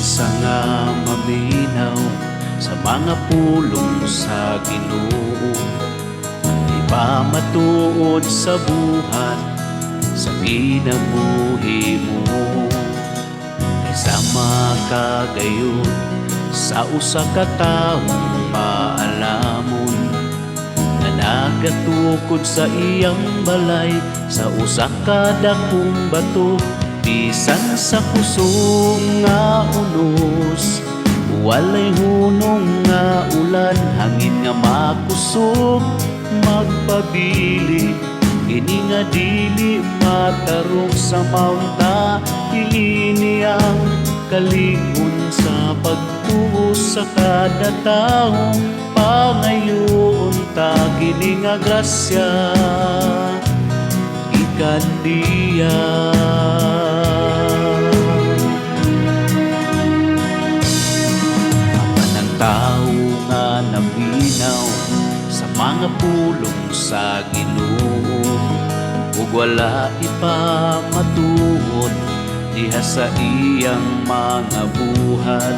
Sa nga maminaw sa mga pulong sa Ginoo, di ba matuod sa buhat sa kinabuhi mo? Kaysa makagayon sa usa ka taong maalamon na nagatukod sa iyang balay sa usa ka dakong bato. Bisan sa kusong nga unos, walay hunong nga ulan, hangin nga makusog magpabili, kini nga dili matarong sa maunta. Ini ang kalikon sa pagtuo sa kada taong pangayoon ta, kini nga grasya gikan diya. Tao nga naminaw sa mga pulong sa Ginoo, ug wala ipamatuod diha sa iyang mga buhat.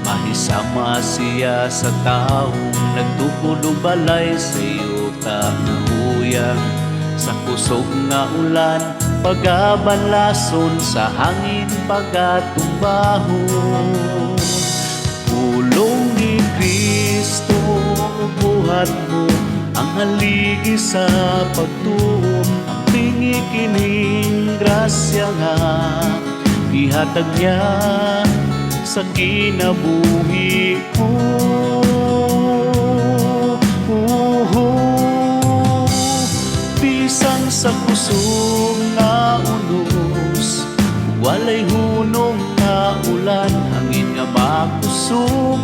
Mahisama siya sa taong nagtukod og balay sa yuta nga huyang, sa kusog nga ulan pagabanlason, sa hangin pagatumbahon. Pulong ni Kristo, buhat mo ang haligi sa pagtuon. Ang pingi kining grasya nga ihatag niya sa kinabuhi ko. Bisan sa kusog nga unos, walay hunong nga ulan, hangin nga makusog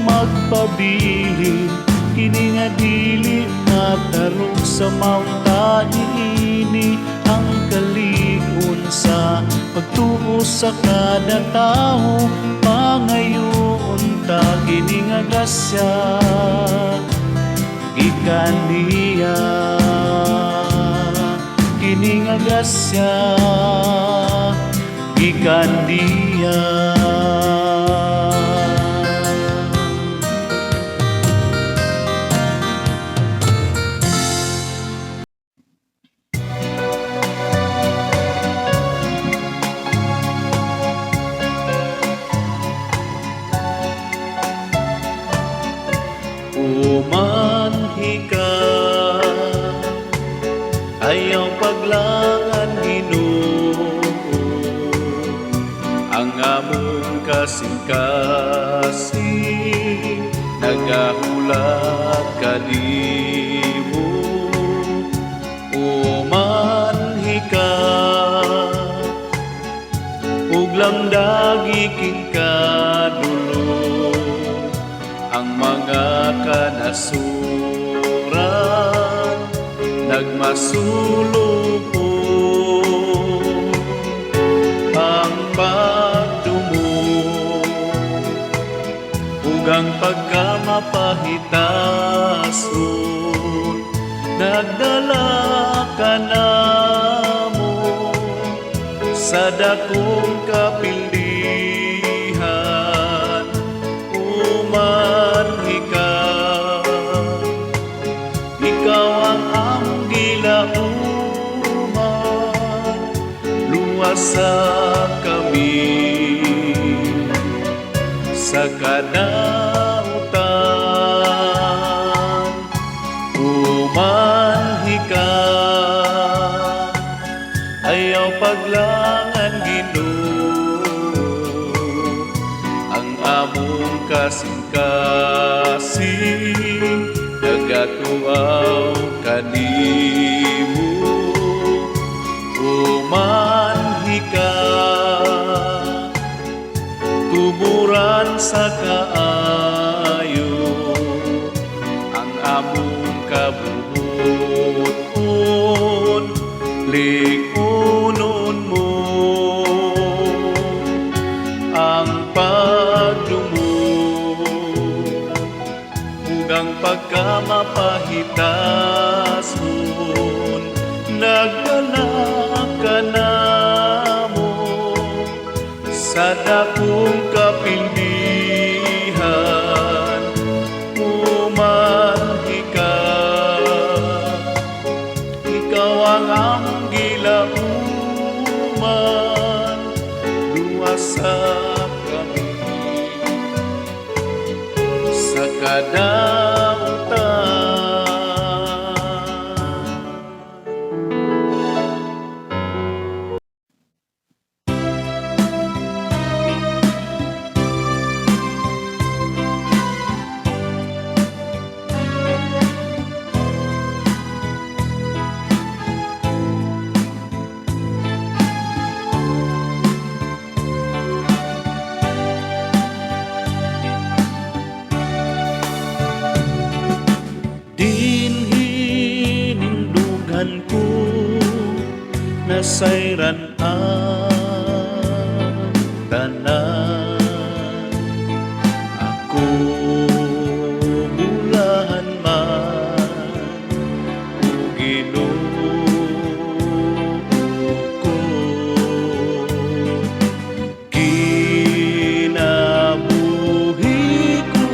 magpabilin, kini nga dili matarong sa maunta. Ini ang kalikon sa pagtuo sa kada tao pangayoon ta, kini nga grasya gikan diya, kini nga grasya gikan diya. Umanhi ka, ayaw paglangan Ginoo, ang among kasing-kasing nagahulat kanimo. Umanhi ka, ug lamdagi king kadulo, ang mga kanasuran nagmasulupo. Ang pagdumo ug ang pagkamapahitason nagdala ka namo sa dakong kapildihan. Umanhi ka, ikaw ang among gilauman, luwasa kami sa kadautan. Umanhi ka, ayaw paglangan Ginoo, ang among kasing-kasing nagatuaw kanimo. Umanhi ka, tuburan sa kaayo ang among kabubuton, likunon mo ang pagdumo ug ang pagkamapahitason nagdala ka namo sa dakong kapildihan, umanhi ka. Ikaw ang among gilauman, luwasap kami sa kadautan. Dinhinindughan ko nasayran ang tanan. Ako bulahan man o Ginoo ko, kinabuhi ko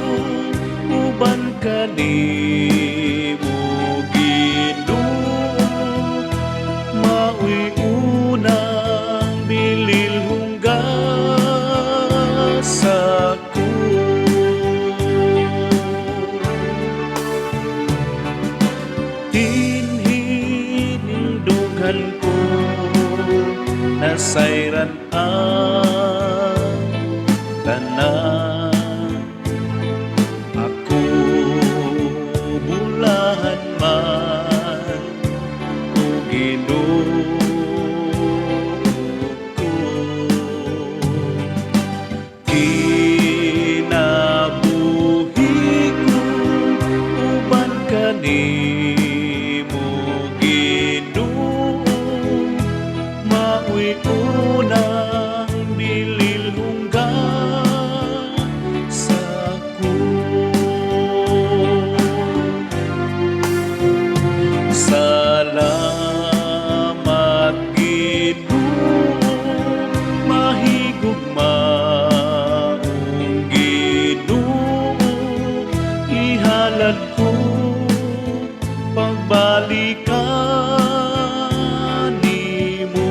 uban kanimo Ginoo. Mao'y unang bililhunggas ako. Dinhinindughan ko nasayran ang tanan. Ako bulahan man o Ginoo ko, kinabuhi ko uban kanimo Ginoo. Mao'y unang bililhunggas ako. Salamat Ginoo, mahigugmaong Ginoo. Ihalad ko pagbalikan nimo.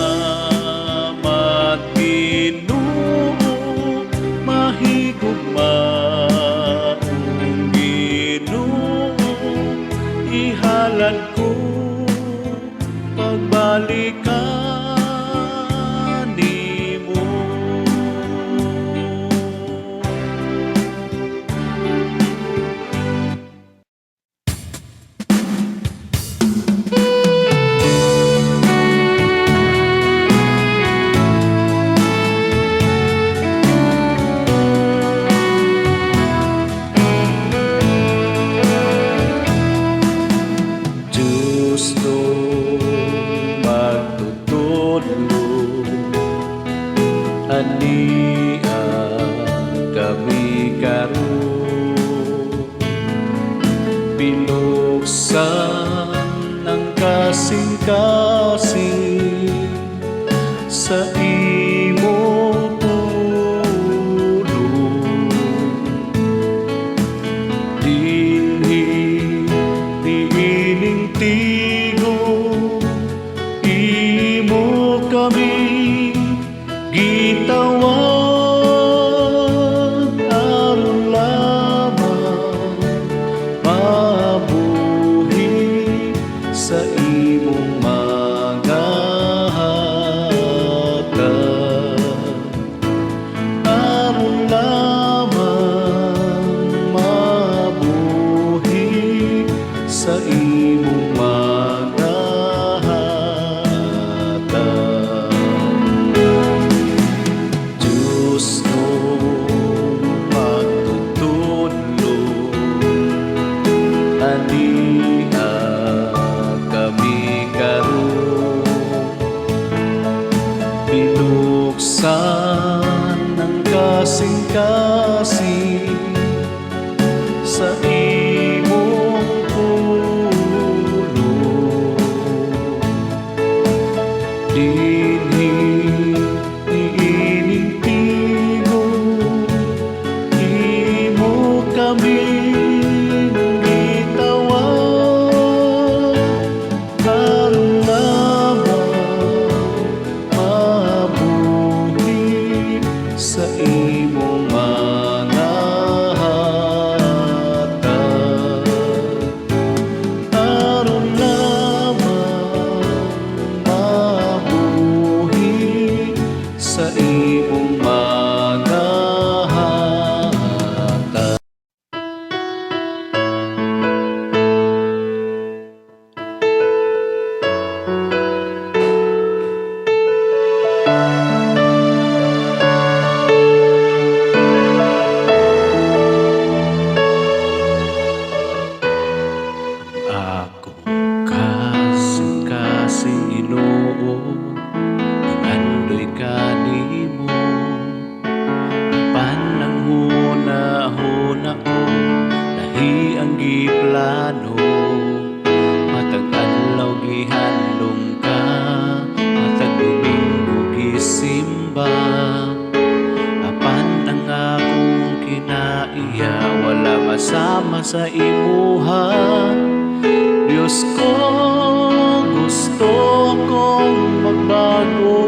Salamat Ginoo, mahigugmaong Ginoo. Ihalad ko pagbalikan nimo. Diyos nung magtutulog, ania kami karon. Binuksan ng kasing-kasing sa imong tulong. Dinhi tigo imo kami gitawag aron lamang mabuhi sa imong mga hatag. Aron lamang mabuhi sa imong mga hatag. Diyos nung magtutulog, ania kami karon. Binuksan ng kasing-kasing sa imong pulong. dinhi niining tigo, imo kami gitawag, karon lamang mabuhi sa imong mga hatag. Karon lamang mabuhi sa imong mga hatag. Akong kasing-kasing Ginoo, nangandoy kanimo, apan ang huna-huna ko, lahi ang giplano. Matag adlaw gihandom ka, matag Domingo gisimba, apan ang akong kinaiya wala masama sa imuha. Diyos ko, gusto kong magbago,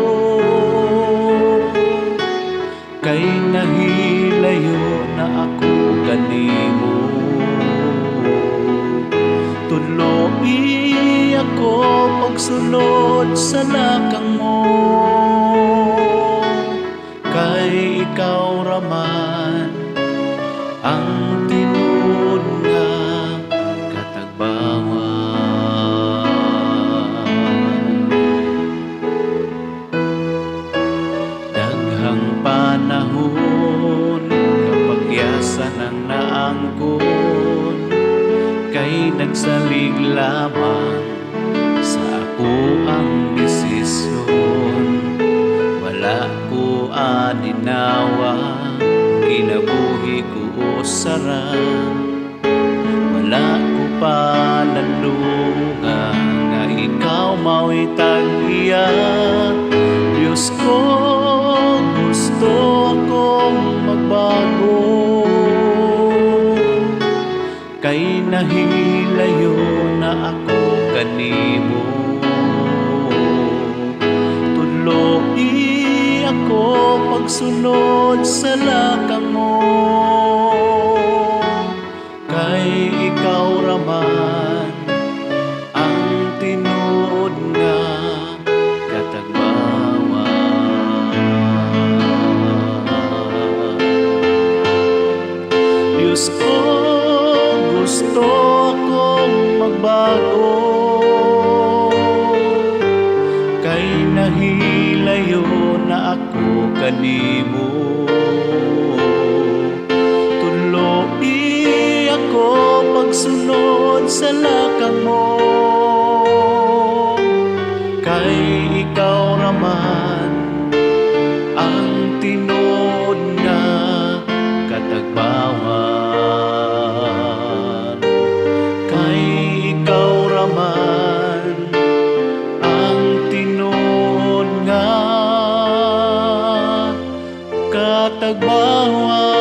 kay nahilayo na ako kanimo. Tuloy ako pagsulod sa lakang mo, kay ikaw raman ang tinud nga katagbawan. Daghang panahon kapagyasan ang naangkon, kay nagsalig lamang sa ako ang desisyon. Wala ko aninawa, kinabuhi ko usara, wala ko palalunga nga ikaw mao'y tag-iya. Diyos ko, gusto akong magbago, kay nahilayo na ako kanimo. Tuloy ako pagsunod sa lakang mo, kay ikaw raman ang tinuod nga katagbawan. Diyos ko, gusto akong magbago, kay nahilayo na ako kanimo. Tuloy ako pagsunod sa lakang mo, kay ikaw raman ang tinuod nga katagbawan. Kay ikaw raman ang tinuod nga katagbawan.